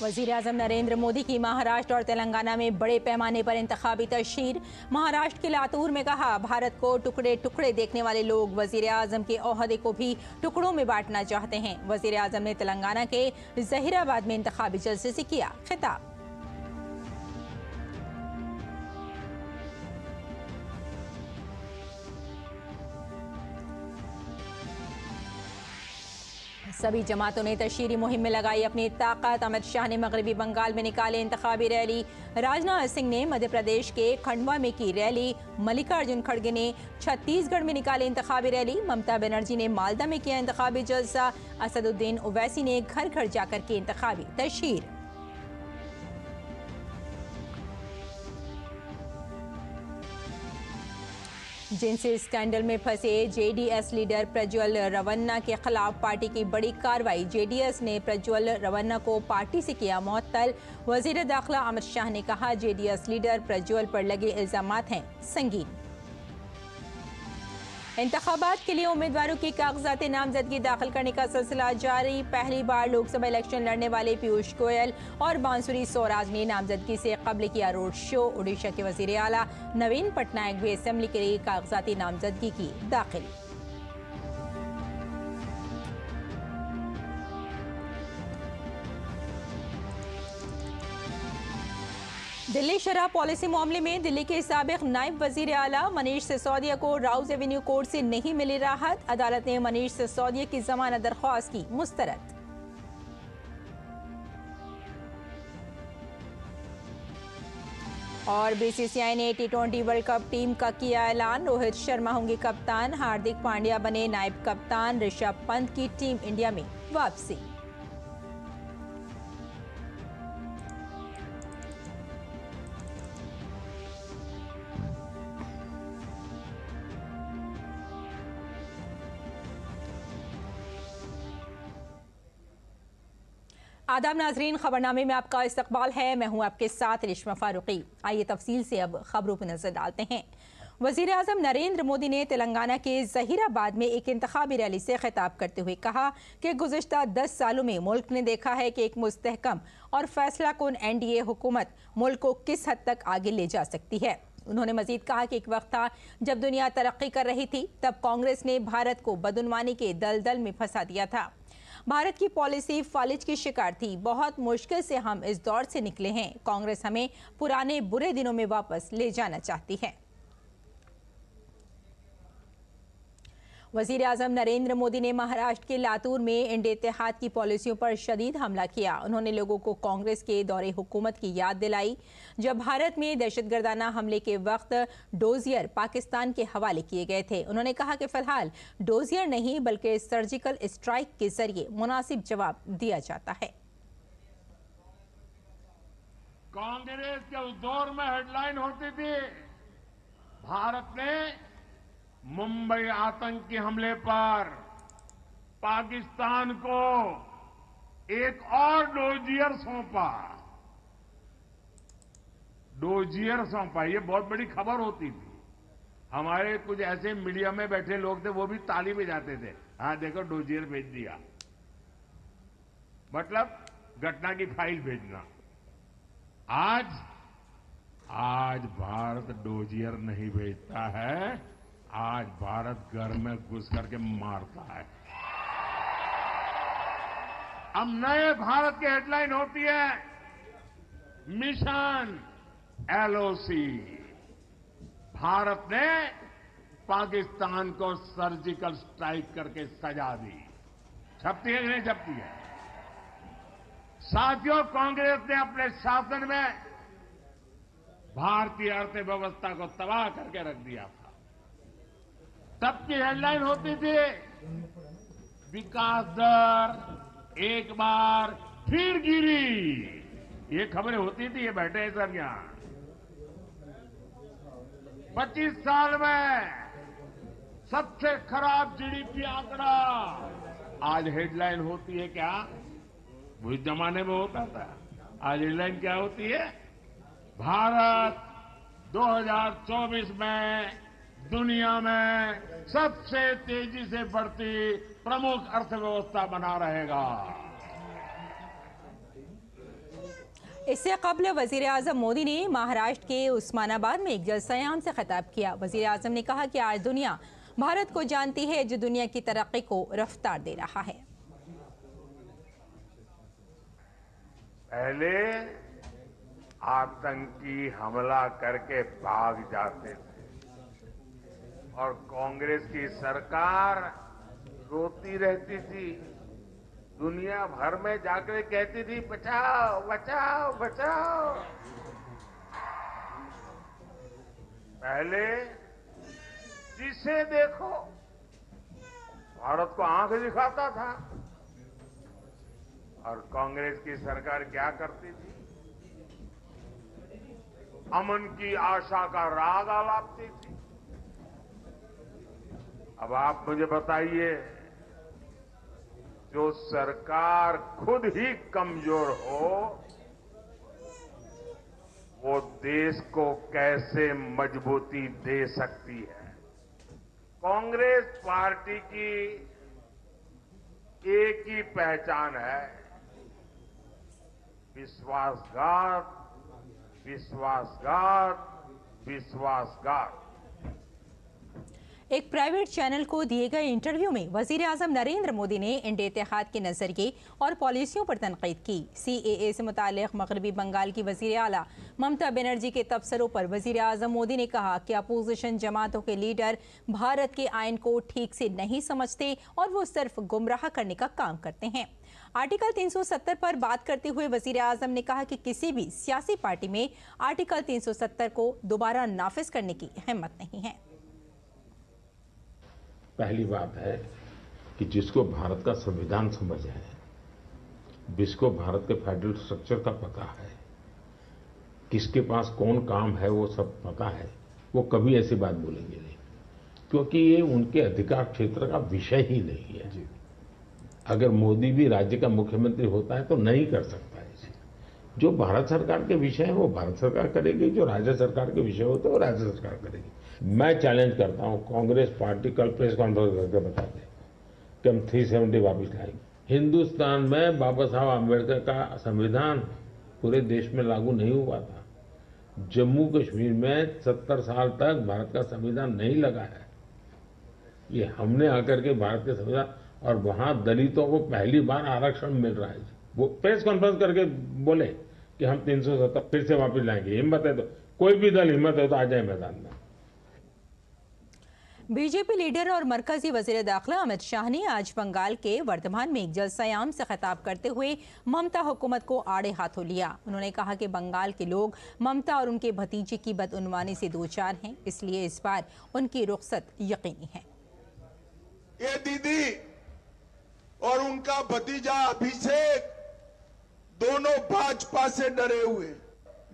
वज़ीर-ए-आज़म नरेंद्र मोदी की महाराष्ट्र और तेलंगाना में बड़े पैमाने पर इंतखाबी तशहीर। महाराष्ट्र के लातूर में कहा, भारत को टुकड़े टुकड़े देखने वाले लोग वज़ीर-ए-आज़म के ओहदे को भी टुकड़ों में बांटना चाहते हैं। वज़ीर-ए-आज़म ने तेलंगाना के ज़हीराबाद में इंतखाबी जलसे से किया खिताब। सभी जमातों ने तशहीरी मुहिम में लगाई अपनी ताकत। अमित शाह ने मगरबी बंगाल में निकाले इंतखाबी रैली। राजनाथ सिंह ने मध्य प्रदेश के खंडवा में की रैली। मल्लिकार्जुन खड़गे ने छत्तीसगढ़ में निकाले इंतखाबी रैली। ममता बनर्जी ने मालदा में किया इंतखाबी जलसा। असदुद्दीन ओवैसी ने घर घर जाकर की इंतखाबी तशहीर। जिनसी स्कैंडल में फंसे जेडीएस लीडर प्रज्वल रवन्ना के खिलाफ पार्टी की बड़ी कार्रवाई। जेडीएस ने प्रज्वल रवन्ना को पार्टी से किया मुअत्तल। वजीर दाखिला अमित शाह ने कहा, जेडीएस लीडर प्रज्वल पर लगे इल्जामात हैं संगीन। इंतखाबात के लिए उम्मीदवारों की कागजाती नामजदगी दाखिल करने का सिलसिला जारी। पहली बार लोकसभा इलेक्शन लड़ने वाले पीयूष गोयल और बांसुरी स्वराज ने नामजदगी से कबल किया रोड शो। ओडिशा के वजीर आला नवीन पटनायक भी असेंबली के लिए कागजाती नामजदगी की दाखिल। दिल्ली शराब पॉलिसी मामले में दिल्ली के साबिक नायब वजीर आला मनीष सिसोदिया को राउज एवेन्यू कोर्ट से नहीं मिली राहत। अदालत ने मनीष सिसोदिया की जमानत दरख्वास्त की मुस्तरद। और बीसीसीआई ने T20 वर्ल्ड कप टीम का किया ऐलान। रोहित शर्मा होंगे कप्तान, हार्दिक पांड्या बने नायब कप्तान। ऋषभ पंत की टीम इंडिया में वापसी। आदाब नाजरीन, खबरनामे में आपका इस्तकबाल है। मैं हूं आपके साथ रेशमा फारूकी। आइए तफसील से अब खबरों पर नजर डालते हैं। वज़ीर-ए-आज़म नरेंद्र मोदी ने तेलंगाना के ज़हीराबाद में एक इंतखाबी रैली से खिताब करते हुए कहा कि गुज़िश्ता 10 सालों में मुल्क ने देखा है कि एक मुस्तहकम और फैसला कुन एनडीए हुकूमत मुल्क को किस हद तक आगे ले जा सकती है। उन्होंने मजीद कहा कि एक वक्त था जब दुनिया तरक्की कर रही थी, तब कांग्रेस ने भारत को बदउनवानी के दलदल में फंसा दिया था। भारत की पॉलिसी फालिज की शिकार थी। बहुत मुश्किल से हम इस दौर से निकले हैं। कांग्रेस हमें पुराने बुरे दिनों में वापस ले जाना चाहती है। वज़ीर-ए-आज़म नरेंद्र मोदी ने महाराष्ट्र के लातूर में इंडिया इत्तेहाद की पॉलिसियों पर शदीद हमला किया। उन्होंने लोगों को कांग्रेस के दौरे हुकूमत की याद दिलाई, जब भारत में दहशतगर्दाना हमले के वक्त डोजियर पाकिस्तान के हवाले किए गए थे। उन्होंने कहा कि फिलहाल डोजियर नहीं बल्कि सर्जिकल स्ट्राइक के जरिए मुनासिब जवाब दिया जाता है। कांग्रेस के उस दौर में हेडलाइन होती थी, भारत ने मुंबई आतंकी हमले पर पाकिस्तान को एक और डोजियर सौंपा। ये बहुत बड़ी खबर होती थी। हमारे कुछ ऐसे मीडिया में बैठे लोग थे, वो भी ताली बजाते थे, हाँ देखो डोजियर भेज दिया, मतलब घटना की फाइल भेजना। आज भारत डोजियर नहीं भेजता है, आज भारत घर में घुस करके मारता है। अब नए भारत की हेडलाइन होती है मिशन LOC। भारत ने पाकिस्तान को सर्जिकल स्ट्राइक करके सजा दी। छपती है कि नहीं छपती है? साथियों, कांग्रेस ने अपने शासन में भारतीय अर्थव्यवस्था को तबाह करके रख दिया था। तब की हेडलाइन होती थी, विकास दर एक बार फिर गिरी। ये खबरें होती थी, ये बैठे हैं सब यहां। 25 साल में सबसे खराब जीडीपी आंकड़ा। आज हेडलाइन होती है क्या? उस जमाने में होता था। आज हेडलाइन क्या होती है? भारत 2024 में दुनिया में सबसे तेजी से बढ़ती प्रमुख अर्थव्यवस्था बना रहेगा। इससे कबल वजीर आजम मोदी ने महाराष्ट्र के उस्मानाबाद में एक जलसयाम से खिताब किया। वजीर आजम ने कहा कि आज दुनिया भारत को जानती है, जो दुनिया की तरक्की को रफ्तार दे रहा है। पहले आतंकी हमला करके भाग जाते थे और कांग्रेस की सरकार रोती रहती थी, दुनिया भर में जाकर कहती थी बचाओ बचाओ बचाओ। पहले जिसे देखो भारत को आंख दिखाता था और कांग्रेस की सरकार क्या करती थी, अमन की आशा का राग आलापती थी। अब आप मुझे बताइए, जो सरकार खुद ही कमजोर हो वो देश को कैसे मजबूती दे सकती है। कांग्रेस पार्टी की एक ही पहचान है, विश्वासघात विश्वासघात विश्वासघात। एक प्राइवेट चैनल को दिए गए इंटरव्यू में वजीर आजम नरेंद्र मोदी ने इंडिया इत्तेहाद के नजरिए और पॉलिसियों पर तनकीद की। CAA से मुताल्लिक मगरबी बंगाल की वजीर आला ममता बनर्जी के तबसरों पर वजीर आजम मोदी ने कहा कि अपोजिशन जमातों के लीडर भारत के आइन को ठीक से नहीं समझते और वो सिर्फ गुमराह करने का काम करते हैं। आर्टिकल 370 पर बात करते हुए वजीर आजम ने कहा कि किसी भी सियासी पार्टी में आर्टिकल 370 को दोबारा नाफिज करने की हिम्मत नहीं है। पहली बात है कि जिसको भारत का संविधान समझ है, जिसको भारत के फेडरल स्ट्रक्चर का पता है, किसके पास कौन काम है वो सब पता है, वो कभी ऐसी बात बोलेंगे नहीं, क्योंकि ये उनके अधिकार क्षेत्र का विषय ही नहीं है। अगर मोदी भी राज्य का मुख्यमंत्री होता है तो नहीं कर सकता है इसे। जो भारत सरकार के विषय है वो भारत सरकार करेगी, जो राज्य सरकार के विषय होते हैं वो राज्य सरकार करेगी। मैं चैलेंज करता हूं, कांग्रेस पार्टी कल प्रेस कॉन्फ्रेंस करके बता दे कि हम 370 वापस लाएंगे। हिंदुस्तान में बाबा साहब आम्बेडकर का संविधान पूरे देश में लागू नहीं हुआ था। जम्मू कश्मीर में 70 साल तक भारत का संविधान नहीं लगा है। ये हमने आकर के भारत के संविधान, और वहां दलितों को पहली बार आरक्षण मिल रहा है। वो प्रेस कॉन्फ्रेंस करके बोले कि हम 370 फिर से वापस लाएंगे। हिम्मत है तो कोई भी दल हिम्मत है तो आ जाए मैदान में। बीजेपी लीडर और मरकजी वजीर दाखिला अमित शाह ने आज बंगाल के वर्धमान में एक जलसयाम से खिताब करते हुए ममता हुकूमत को आड़े हाथों लिया। उन्होंने कहा कि बंगाल के लोग ममता और उनके भतीजे की बदउनवानी से दो चार हैं, इसलिए इस बार उनकी रुखसत यकीनी है। ये दीदी और उनका भतीजा अभिषेक दोनों भाजपा से डरे हुए।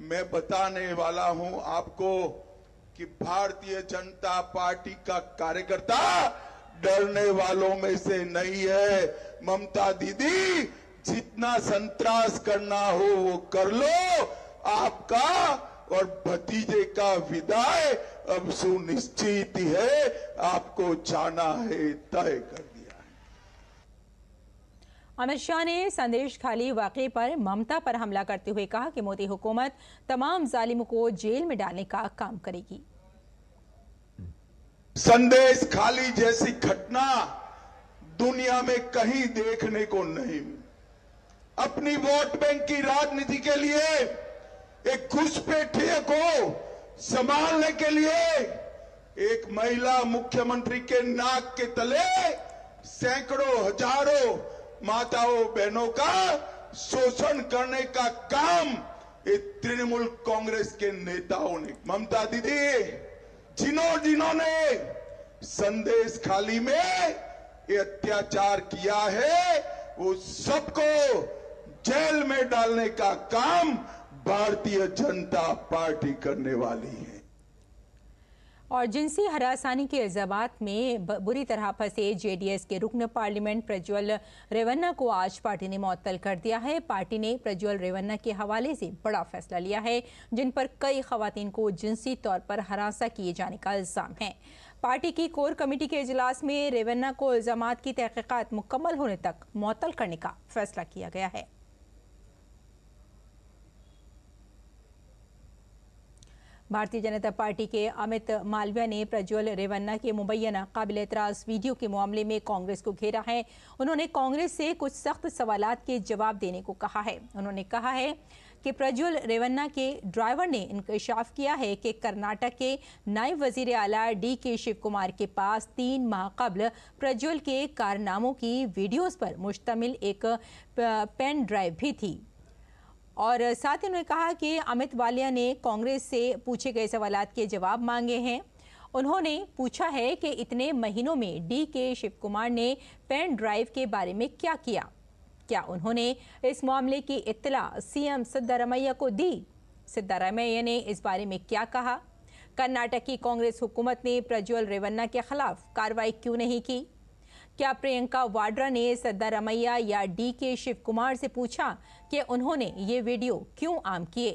मैं बताने वाला हूं आपको कि भारतीय जनता पार्टी का कार्यकर्ता डरने वालों में से नहीं है। ममता दीदी, जितना संतरास करना हो वो कर लो, आपका और भतीजे का विदाई अब सुनिश्चित ही है। आपको जाना है, तय कर दिया है। अमित शाह ने संदेश खाली वाकये पर ममता पर हमला करते हुए कहा कि मोदी हुकूमत तमाम जालिमों को जेल में डालने का काम करेगी। संदेश खाली जैसी घटना दुनिया में कहीं देखने को नहीं मिली। अपनी वोट बैंक की राजनीति के लिए एक घुसपैठिए को संभालने के लिए एक महिला मुख्यमंत्री के नाक के तले सैकड़ों हजारों माताओं बहनों का शोषण करने का काम ये तृणमूल कांग्रेस के नेताओं ने। ममता दीदी, जिन्होंने संदेश खाली में ये अत्याचार किया है वो सबको जेल में डालने का काम भारतीय जनता पार्टी करने वाली है। और जिनसी हरासानी के इल्जामात में बुरी तरह फंसे JDS के रुकन पार्लियामेंट प्रज्वल रेवन्ना को आज पार्टी ने मुअत्तल कर दिया है। पार्टी ने प्रज्वल रेवन्ना के हवाले से बड़ा फैसला लिया है, जिन पर कई खवातीन को जिनसी तौर पर हरासा किए जाने का इल्जाम है। पार्टी की कोर कमेटी के इजलास में रेवन्ना को इल्जामात की तहकीकात मुकम्मल होने तक मुअत्तल करने का फैसला किया गया है। भारतीय जनता पार्टी के अमित मालविया ने प्रज्वल रेवन्ना के मुबैना काबिल एतराज़ वीडियो के मामले में कांग्रेस को घेरा है। उन्होंने कांग्रेस से कुछ सख्त सवालात के जवाब देने को कहा है। उन्होंने कहा है कि प्रज्वल रेवन्ना के ड्राइवर ने इंकशाफ किया है कि कर्नाटक के नायब वजीर आला DK शिव कुमार के पास 3 माह कबल प्रज्वल के कारनामों की वीडियोस पर मुश्तमिल एक पेन ड्राइव भी थी। और साथ ही उन्होंने कहा कि अमित मालविया ने कांग्रेस से पूछे गए सवालात के जवाब मांगे हैं। उन्होंने पूछा है कि इतने महीनों में DK शिव कुमार ने पेन ड्राइव के बारे में क्या किया, क्या उन्होंने इस मामले की इत्तला CM सिद्धारमैया को दी, सिद्धारमैया ने इस बारे में क्या कहा, कर्नाटक की कांग्रेस हुकूमत ने प्रज्वल रेवन्ना के खिलाफ कार्रवाई क्यों नहीं की, क्या प्रियंका वाड्रा ने सिद्धारमैया या DK शिव कुमार से पूछा कि उन्होंने ये वीडियो क्यों आम किए।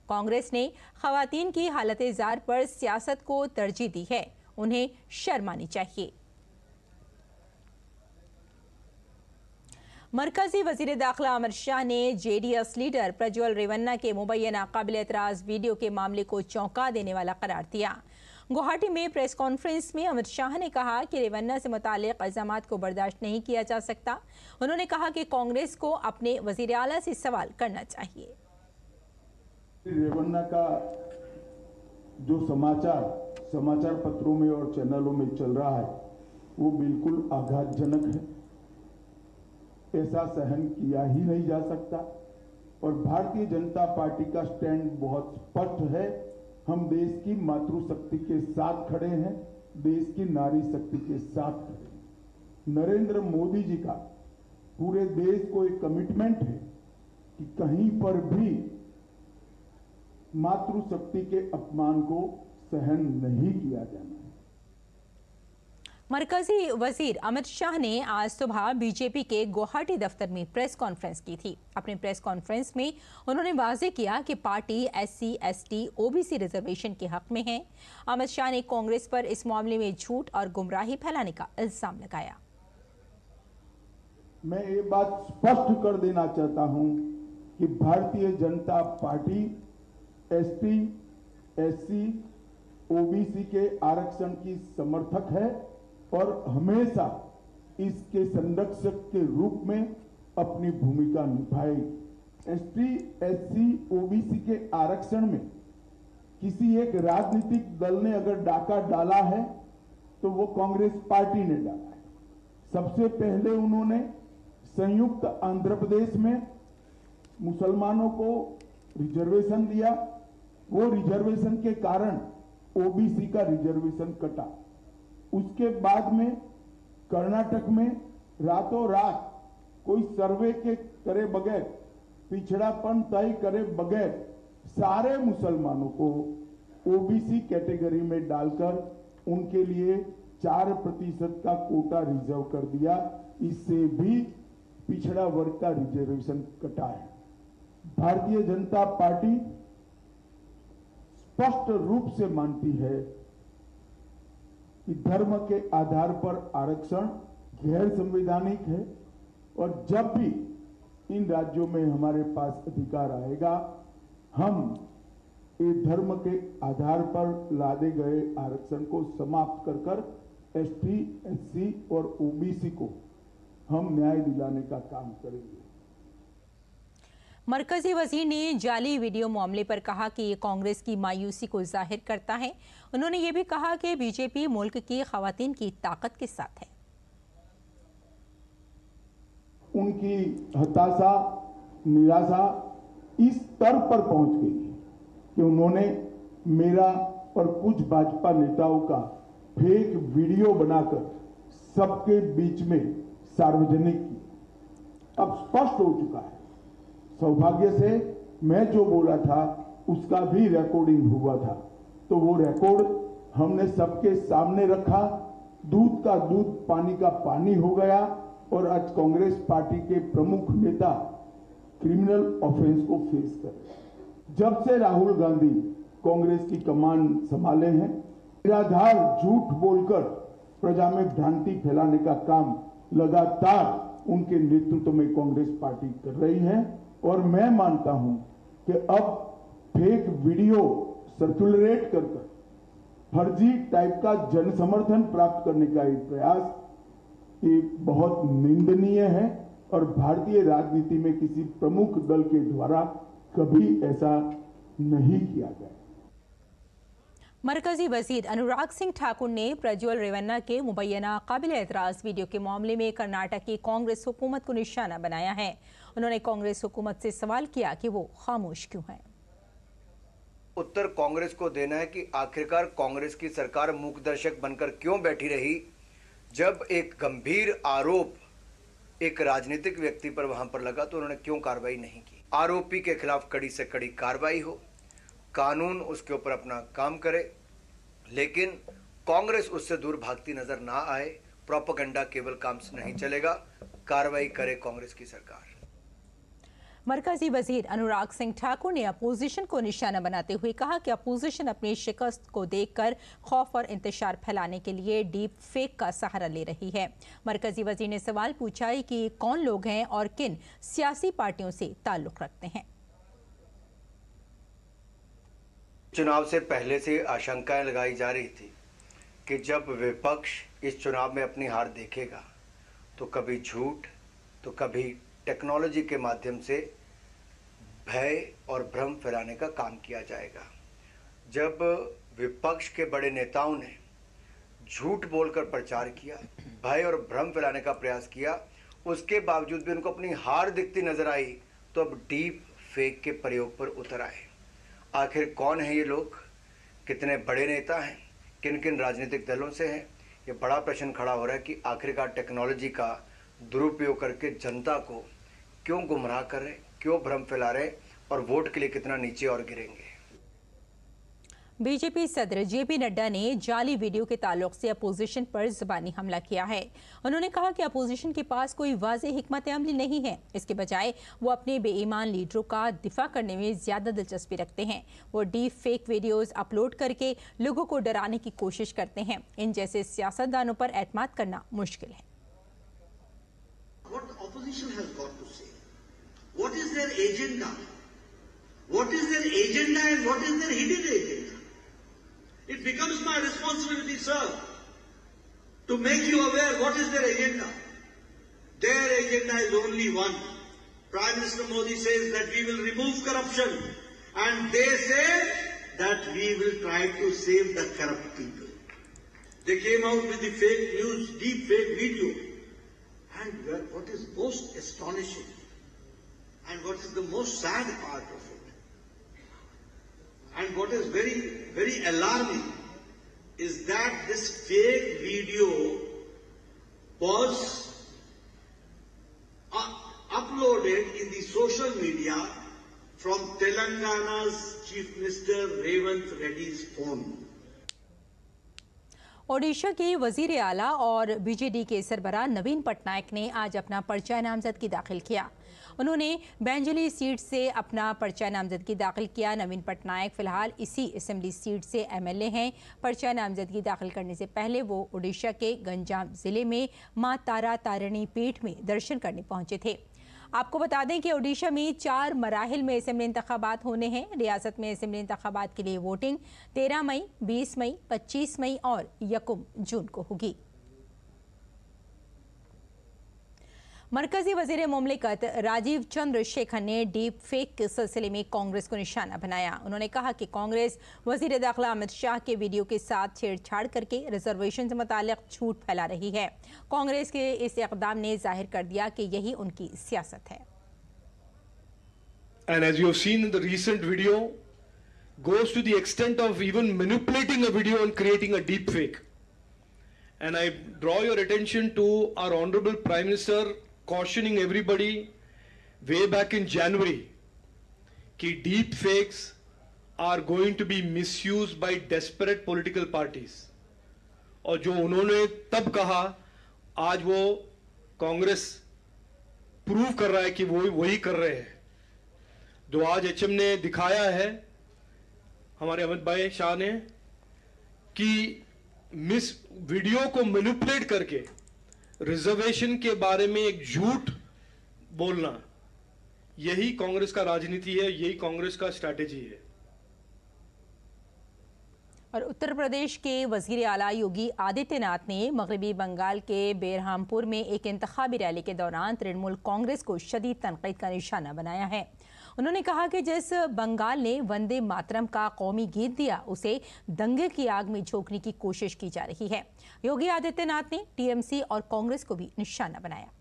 कांग्रेस ने खवातीन की हालत-ए-जार पर सियासत को तरजीह दी है, उन्हें शर्म आनी चाहिए। मरकजी वजीर दाखिला अमित शाह ने JDS लीडर प्रज्वल रेवन्ना के मुबैना काबिल एतराज़ वीडियो के मामले को चौंका देने वाला करार दिया। गुवाहाटी में प्रेस कॉन्फ्रेंस में अमित शाह ने कहा कि रेवन्ना से मुतालिक इल्जामात को बर्दाश्त नहीं किया जा सकता। उन्होंने कहा कि कांग्रेस को अपने वजीर आला से सवाल करना चाहिए। रेवन्ना का जो समाचार पत्रों में और चैनलों में चल रहा है वो बिल्कुल आघातजनक है। ऐसा सहन किया ही नहीं जा सकता और भारतीय जनता पार्टी का स्टैंड बहुत स्पष्ट है। हम देश की मातृशक्ति के साथ खड़े हैं, देश की नारी शक्ति के साथ खड़े हैं। नरेंद्र मोदी जी का पूरे देश को एक कमिटमेंट है कि कहीं पर भी मातृशक्ति के अपमान को सहन नहीं किया जाना है। मरकजी वजीर अमित शाह ने आज सुबह बीजेपी के गुवाहाटी दफ्तर में प्रेस कॉन्फ्रेंस की थी। अपने प्रेस कॉन्फ्रेंस में उन्होंने वाज़ेह किया कि party SC, ST, OBC reservation के हक में है। अमित शाह ने कांग्रेस पर इस मामले में झूठ और गुमराही फैलाने का इल्जाम लगाया। मैं ये बात स्पष्ट कर देना चाहता हूं कि Bharatiya Janata party ST, SC, OBC के आरक्षण की समर्थक है और हमेशा इसके संरक्षक के रूप में अपनी भूमिका निभाएगी। ST, SC, OBC के आरक्षण में किसी एक राजनीतिक दल ने अगर डाका डाला है तो वो कांग्रेस पार्टी ने डाला है। सबसे पहले उन्होंने संयुक्त आंध्र प्रदेश में मुसलमानों को रिजर्वेशन दिया। वो रिजर्वेशन के कारण OBC का रिजर्वेशन कटा। उसके बाद में कर्नाटक में रातों रात कोई सर्वे के करे बगैर, पिछड़ापन तय करे बगैर सारे मुसलमानों को OBC कैटेगरी में डालकर उनके लिए 4% का कोटा रिजर्व कर दिया। इससे भी पिछड़ा वर्ग का रिजर्वेशन कटा है। भारतीय जनता पार्टी स्पष्ट रूप से मानती है कि धर्म के आधार पर आरक्षण गैर संवैधानिक है और जब भी इन राज्यों में हमारे पास अधिकार आएगा हम ये धर्म के आधार पर लादे गए आरक्षण को समाप्त कर कर ST, SC और OBC को हम न्याय दिलाने का काम करेंगे। मरकजी वजीर ने जाली वीडियो मामले पर कहा कि ये कांग्रेस की मायूसी को जाहिर करता है। उन्होंने ये भी कहा कि बीजेपी मुल्क की खवातीन की ताकत के साथ है। उनकी हताशा, निराशा इस स्तर पर पहुंच गई कि उन्होंने मेरा और कुछ भाजपा नेताओं का फेक वीडियो बनाकर सबके बीच में सार्वजनिक की। अब स्पष्ट हो चुका है। सौभाग्य से मैं जो बोला था उसका भी रिकॉर्डिंग हुआ था, तो वो रिकॉर्ड हमने सबके सामने रखा। दूध का दूध, पानी का पानी हो गया और आज कांग्रेस पार्टी के प्रमुख नेता क्रिमिनल ऑफेंस को फेस कर रहे हैं। जब से राहुल गांधी कांग्रेस की कमान संभाले हैं, निराधार झूठ बोलकर प्रजा में भ्रांति फैलाने का काम लगातार उनके नेतृत्व में कांग्रेस पार्टी कर रही है। और मैं मानता हूं कि अब फेक वीडियो सर्कुलरेट कर फर्जी टाइप का जन समर्थन प्राप्त करने का एक प्रयास ये बहुत निंदनीय है और भारतीय राजनीति में किसी प्रमुख दल के द्वारा कभी ऐसा नहीं किया गया। मरकजी वजीर अनुराग सिंह ठाकुर ने प्रज्वल रेवन्ना के मुबैना काबिल एतराज वीडियो के मामले में कर्नाटक की कांग्रेस हुकूमत को निशाना बनाया है। उन्होंने कांग्रेस हुकूमत से सवाल किया कि वो खामोश क्यों है। उत्तर कांग्रेस को देना है कि आखिरकार कांग्रेस की सरकार मूकदर्शक बनकर क्यों बैठी रही जब एक गंभीर आरोप एक राजनीतिक व्यक्ति पर वहां पर लगा तो उन्होंने क्यों कार्रवाई नहीं की। आरोपी के खिलाफ कड़ी से कड़ी कार्रवाई हो, कानून उसके ऊपर अपना काम करे, लेकिन कांग्रेस उससे दूर भागती नजर ना आए। प्रोपेगेंडा केवल काम से नहीं चलेगा, कार्रवाई करे कांग्रेस की सरकार। मरकजी वजीर अनुराग सिंह ठाकुर ने अपोजिशन को निशाना बनाते हुए कहा कि अपोजिशन अपनी शिकस्त को देखकर खौफ और इंतशार फैलाने के लिए डीप फेक का सहारा ले रही है। मरकजी वजीर ने सवाल पूछा है कि कौन लोग हैं और किन सियासी पार्टियों से ताल्लुक रखते हैं। चुनाव से पहले से आशंकाएं लगाई जा रही थी कि जब विपक्ष इस चुनाव में अपनी हार देखेगा तो कभी झूठ तो कभी टेक्नोलॉजी के माध्यम से भय और भ्रम फैलाने का काम किया जाएगा। जब विपक्ष के बड़े नेताओं ने झूठ बोलकर प्रचार किया, भय और भ्रम फैलाने का प्रयास किया, उसके बावजूद भी उनको अपनी हार दिखती नजर आई, तो अब डीप फेक के प्रयोग पर उतर आए। आखिर कौन है ये लोग, कितने बड़े नेता हैं, किन किन राजनीतिक दलों से हैं, ये बड़ा प्रश्न खड़ा हो रहा है कि आखिरकार टेक्नोलॉजी का दुरुपयोग करके जनता को क्यों गुमराह कर रहे, क्यों भ्रम फैला रहे और वोट के लिए कितना नीचे और गिरेंगे। बीजेपी सदर जेपी नड्डा ने जाली वीडियो के ताल्लुक से अपोजिशन पर ज़बानी हमला किया है। उन्होंने कहा कि अपोजिशन के पास कोई वाज़ेह हिकमत अमली नहीं है, इसके बजाय वो अपने बेईमान लीडरों का दिफा करने में ज़्यादा दिलचस्पी रखते हैं। वो डीप फेक वीडियोज़ अपलोड करके लोगों को डराने की कोशिश करते हैं। इन जैसे सियासतदानों पर एतमाद करना मुश्किल है। What opposition has got to say? What is their agenda? What is their agenda and what is their hidden agenda? It becomes my responsibility, sir, to make you aware what is their agenda. Their agenda is only one. Prime Minister Modi says that we will remove corruption, and they say that we will try to save the corrupt people. They came out with the fake news, deep fake video. And what is most astonishing and what is the most sad part of it and what is very, very alarming is that this fake video was uploaded in the social media from Telangana's Chief Minister Revanth Reddy's phone. Odisha के वजीर आला और BJD के सरबराह नवीन पटनायक ने आज अपना पर्चा नामजदगी दाखिल किया। उन्होंने बैंजली सीट से अपना पर्चा नामजदगी दाखिल किया। नवीन पटनायक फिलहाल इसी असेंबली सीट से एमएलए हैं। पर्चा नामजदगी दाखिल करने से पहले वो ओडिशा के गंजाम जिले में मां तारा तारिणी पीठ में दर्शन करने पहुंचे थे। आपको बता दें कि ओडिशा में 4 मराहिल में असेंबली इंतखाबात होने हैं। रियासत में असेंबली इंतखाबात के लिए वोटिंग 13 मई, 20 मई, 25 मई और 1 जून को होगी। मरकजी वजीर मुमलिकत राजीव चंद्रशेखर ने डीप फेक के सिलसिले में कांग्रेस को निशाना बनाया। उन्होंने कहा कि कांग्रेस वजीर दाखिला अमित शाह के वीडियो के साथ छेड़छाड़ करके रिजर्वेशन से मुताल्लिक झूठ फैला रही है। कांग्रेस के इस इक़दाम ने जाहिर कर दिया कि यही उनकी सियासत है। And as you have seen in the recent video, goes to the extent of even manipulating a video and creating a deep fake. And I draw your attention to our Honorable Prime Minister cautioning everybody way back in January कि deep fakes are going to be misused by desperate political parties. और जो उन्होंने तब कहा, आज वो Congress prove कर रहा है कि वो वही कर रहे हैं। जो आज एचएम ने दिखाया है, हमारे अमित भाई शाह ने, कि वीडियो को मैनिपुलेट करके रिजर्वेशन के बारे में एक झूठ बोलना, यही कांग्रेस का राजनीति है, यही कांग्रेस का स्ट्रैटेजी है। और उत्तर प्रदेश के वजीर आला योगी आदित्यनाथ ने मगरबी बंगाल के बेरहामपुर में एक इंतखाबी रैली के दौरान तृणमूल कांग्रेस को शदीद तनकीद का निशाना बनाया है। उन्होंने कहा कि जिस बंगाल ने वंदे मातरम का कौमी गीत दिया उसे दंगे की आग में झोंकने की कोशिश की जा रही है। योगी आदित्यनाथ ने टीएमसी और कांग्रेस को भी निशाना बनाया।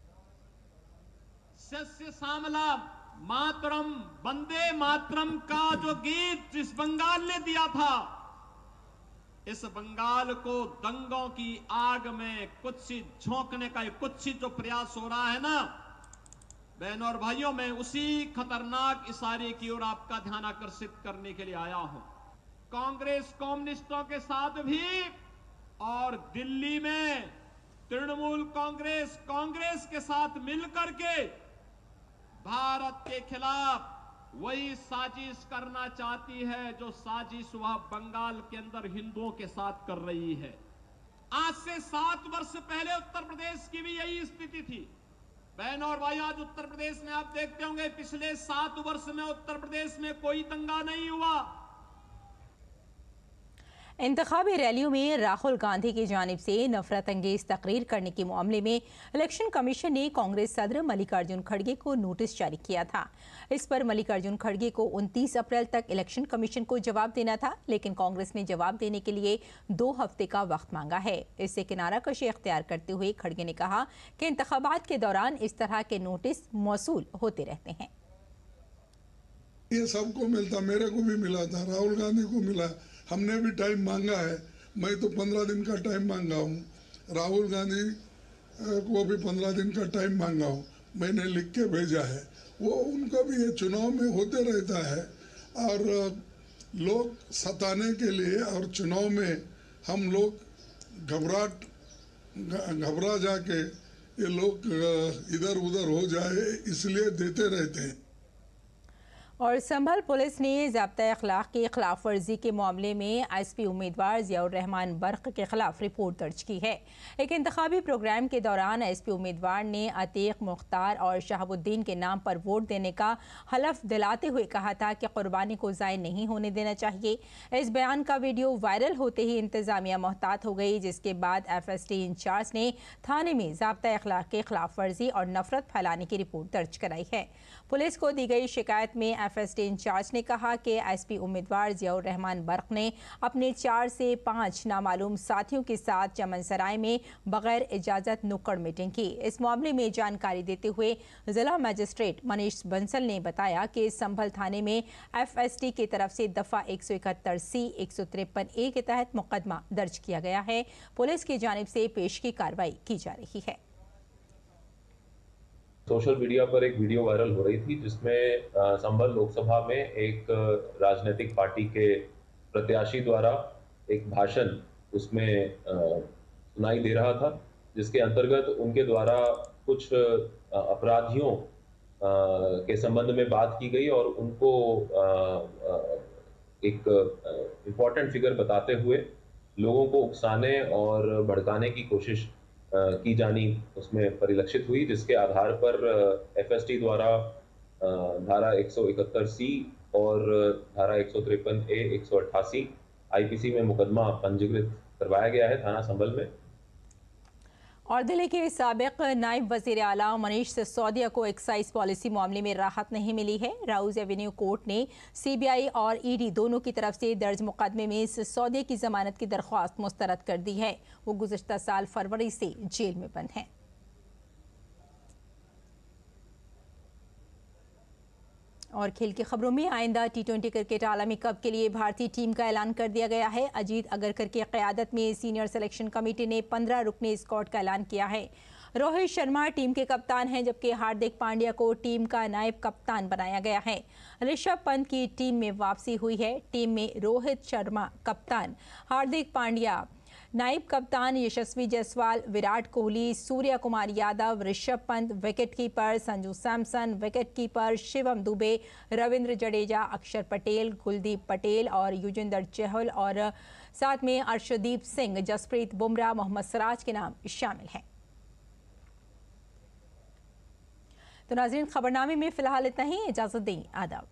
सस्य श्यामला मातरम वंदे मातरम का जो गीत जिस बंगाल ने दिया था, इस बंगाल को दंगों की आग में कुत्सित झोंकने का कुत्सित जो प्रयास हो रहा है ना बहनों और भाइयों, मैं उसी खतरनाक इशारे की ओर आपका ध्यान आकर्षित करने के लिए आया हूं। कांग्रेस कम्युनिस्टों के साथ भी और दिल्ली में तृणमूल कांग्रेस के साथ मिलकर के भारत के खिलाफ वही साजिश करना चाहती है जो साजिश वह बंगाल के अंदर हिंदुओं के साथ कर रही है। आज से 7 वर्ष पहले उत्तर प्रदेश की भी यही स्थिति थी। बहनों और भाइयों, आज उत्तर प्रदेश में आप देखते होंगे पिछले 7 वर्ष में उत्तर प्रदेश में कोई दंगा नहीं हुआ। इंतखाबी रैलियों में राहुल गांधी की जानिब से नफरत अंगेज तकरीर करने के मामले में इलेक्शन कमीशन ने कांग्रेस सदर मल्लिकार्जुन खड़गे को नोटिस जारी किया था। इस पर मल्लिकार्जुन खड़गे को 29 अप्रैल तक इलेक्शन कमीशन को जवाब देना था, लेकिन कांग्रेस ने जवाब देने के लिए 2 हफ्ते का वक्त मांगा है। इससे किनारा कशी इख्तियार करते हुए खड़गे ने कहा कि इंतखाबात के दौरान इस तरह के नोटिस मौसूल होते रहते हैं। ये सबको मिलता, मेरे को भी मिला था, राहुल गांधी को मिला, हमने भी टाइम मांगा है। मैं तो 15 दिन का टाइम मांगा हूँ, राहुल गांधी को भी 15 दिन का टाइम मांगा हूँ, मैंने लिख के भेजा है। वो उनका भी ये चुनाव में होते रहता है और लोग सताने के लिए और चुनाव में हम लोग घबरा जाके ये लोग इधर उधर हो जाए इसलिए देते रहते हैं। और संभल पुलिस ने ज़ाब्ता अखलाक की खिलाफ वर्जी के मामले में एसपी उम्मीदवार ज़ियाउर रहमान बर्क के खिलाफ रिपोर्ट दर्ज की है। एक इंतखाबी प्रोग्राम के दौरान एसपी उम्मीदवार ने अतीक, मुख्तार और शहाबुद्दीन के नाम पर वोट देने का हलफ दिलाते हुए कहा था कि कुर्बानी को ज़ाय नहीं होने देना चाहिए। इस बयान का वीडियो वायरल होते ही इंतजामिया मोहतात हो गई, जिसके बाद FST इंचार्ज ने थाने में ज़ाब्ता अखलाक की खिलाफ वर्जी और नफरत फैलाने की रिपोर्ट दर्ज कराई है। पुलिस को दी गई शिकायत में FST इंचार्ज ने कहा कि एसपी उम्मीदवार ज़ियाउर रहमान बर्क ने अपने 4 से 5 नामालूम साथियों के साथ चमन सराय में बगैर इजाज़त नुक्कड़ मीटिंग की। इस मामले में जानकारी देते हुए जिला मजिस्ट्रेट मनीष बंसल ने बताया कि संभल थाने में FST की तरफ से दफ़ा 171C 153A के तहत मुकदमा दर्ज किया गया है। पुलिस की जानिब से पेश की कार्रवाई की जा रही है। सोशल मीडिया पर एक वीडियो वायरल हो रही थी जिसमें संभल लोकसभा में एक राजनीतिक पार्टी के प्रत्याशी द्वारा एक भाषण उसमें सुनाई दे रहा था, जिसके अंतर्गत उनके द्वारा कुछ अपराधियों के संबंध में बात की गई और उनको एक इम्पोर्टेंट फिगर बताते हुए लोगों को उकसाने और भड़काने की कोशिश की जानी उसमें परिलक्षित हुई, जिसके आधार पर FST द्वारा धारा 171C और धारा 153A 188 IPC में मुकदमा पंजीकृत करवाया गया है थाना संभल में। और दिल्ली के साबिक नायब वजीर आला मनीष सिसोदिया को एक्साइज पॉलिसी मामले में राहत नहीं मिली है। राउज एवेन्यू कोर्ट ने CBI और ED दोनों की तरफ से दर्ज मुकदमे में सिसोदिया की जमानत की दरख्वास्त मुस्तरद कर दी है। वो गुज़श्ता साल फरवरी से जेल में बंद हैं। और खेल की खबरों में आइंदा T20 क्रिकेट आलमी कप के लिए भारतीय टीम का ऐलान कर दिया गया है। अजीत अगरकर की क़यादत में सीनियर सिलेक्शन कमेटी ने 15 रुकनी स्क्वाड का ऐलान किया है। रोहित शर्मा टीम के कप्तान हैं, जबकि हार्दिक पांड्या को टीम का नायब कप्तान बनाया गया है। ऋषभ पंत की टीम में वापसी हुई है। टीम में रोहित शर्मा कप्तान, हार्दिक पांड्या नायब कप्तान, Yashasvi Jaiswal, Virat Kohli, Surya Kumar Yadav, Rishabh Pant, wicket keeper Sanju Samson, wicket keeper Shivam Dube, Ravindra Jadeja, Axar Patel, Kuldeep Patel और युजवेंद्र चहल और साथ में अर्शदीप सिंह, जसप्रीत बुमराह, मोहम्मद सिराज के नाम शामिल हैं। तो नाज़रीन, खबरनामे में फिलहाल इतना ही। इजाज़त दें, आदाब।